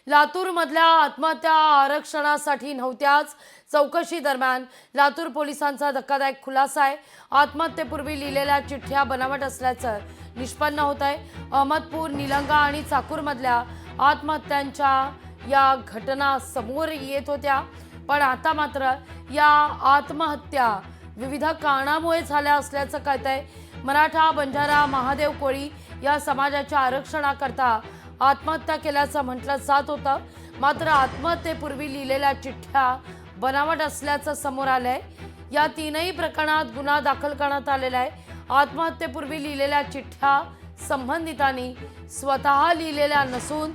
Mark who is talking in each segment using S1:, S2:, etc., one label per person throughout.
S1: लातूरमधल्या आत्महत्या आरक्षणासाठी नव्हत्याच चौकशी दरम्यान लातूर पोलिसांचा धक्कादायक खुलासा आहे। आत्महत्येपूर्वी लिहिलेल्या चिठ्ठ्या बनावट असल्याचं निष्पन्न होत आहे। अहमदपूर, निलंगा आणि चाकूरमधल्या आत्महत्यांच्या या घटना समोर येत होत्या, पण आता मात्र या आत्महत्या विविध कारणामुळे झाल्या असल्याचं कळतंय। मराठा, बंजारा, महादेव कोळी या समाजाच्या आरक्षणाकरता आत्महत्या केल्याचं म्हटलं जात होतं, मात्र आत्महत्येपूर्वी लिहिलेल्या चिठ्ठ्या बनावट असल्याचं समोर आलंय। या तीनही प्रकरणात गुन्हा दाखल करण्यात आलेला आहे। आत्महत्येपूर्वी लिहिलेल्या चिठ्ठ्या संबंधितांनी स्वतः लिहिलेल्या नसून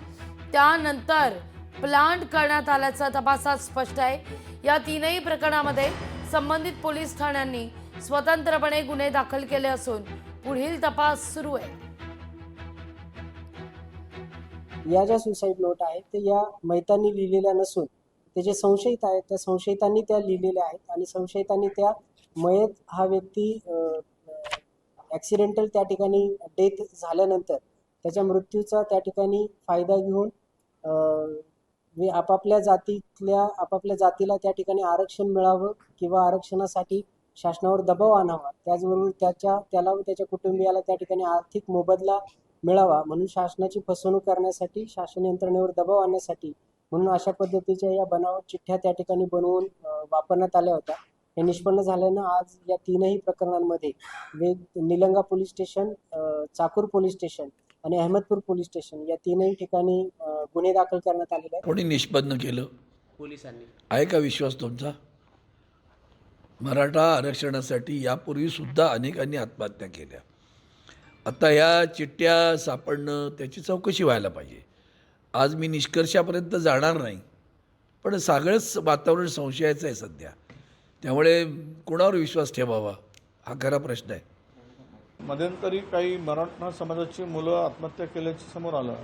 S1: त्यानंतर प्लांट करण्यात आल्याचं तपासात स्पष्ट आहे। या तीनही प्रकरणामध्ये संबंधित पोलीस ठाण्यांनी स्वतंत्रपणे गुन्हे दाखल केले असून पुढील तपास सुरू आहे।
S2: या ज्या सुसाईड नोट आहेत ते या मैतांनी लिहिलेल्या नसून ते जे संशयित आहेत त्या संशयितांनी त्या लिहिलेल्या आहेत आणि संशयितांनी त्या मयत हा व्यक्ती ॲक्सिडेंटल त्या ठिकाणी डेथ झाल्यानंतर त्याच्या मृत्यूचा त्या ठिकाणी फायदा घेऊन आपापल्या जातीला त्या ठिकाणी आरक्षण मिळावं किंवा आरक्षणासाठी शासनावर दबाव आणावा, त्याचबरोबर त्याला व त्याच्या कुटुंबियाला त्या ठिकाणी आर्थिक मोबदला मिळावा म्हणून शासनाची फसवणूक करण्यासाठी, शासन यंत्रणेवर दबाव आणण्यासाठी म्हणून अशा पद्धतीच्या या बनावट चिठ्ठ्या त्या ठिकाणी बनवून वापरण्यात आल्या होत्या। हे निष्पन्न झाल्यानं आज या तीनही प्रकरणांमध्ये Nilanga police station, Chakur police station आणि अहमदपूर पोलीस स्टेशन या तीनही ठिकाणी गुन्हे दाखल करण्यात आलेले आहेत।
S3: कोणी निष्पन्न केलं?
S4: पोलिसांनी।
S3: आहे का विश्वास तुमचा? मराठा आरक्षणासाठी यापूर्वी सुद्धा अनेकांनी आत्महत्या केल्या। आता या चिठ्ठ्या सापडणं त्याची चौकशी व्हायला पाहिजे। आज मी निष्कर्षापर्यंत जाणार नाही, पण सगळंच वातावरण संशयाचं आहे सध्या, त्यामुळे कोणावर विश्वास ठेवावा हा खरा प्रश्न आहे।
S5: मध्यंतरी काही मराठा समाजाची मुलं आत्महत्या केल्याचे समोर आलं,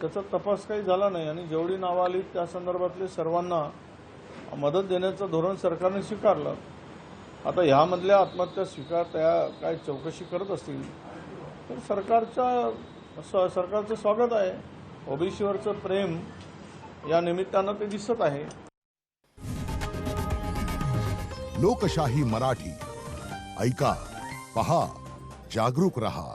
S5: त्याचा तपास काही झाला नाही आणि जेवढी नावं आली त्या संदर्भातले सर्वांना मदत देण्याचं धोरण सरकारने स्वीकारलं। आता ह्यामधल्या आत्महत्या त्या काय चौकशी करत असतील तर सरकारचं स्वागत आहे। ओबीसीवरचं प्रेम या निमित्तानं ते दिसत आहे।
S6: लोकशाही मराठी ऐका, पहा, जागरूक रहा।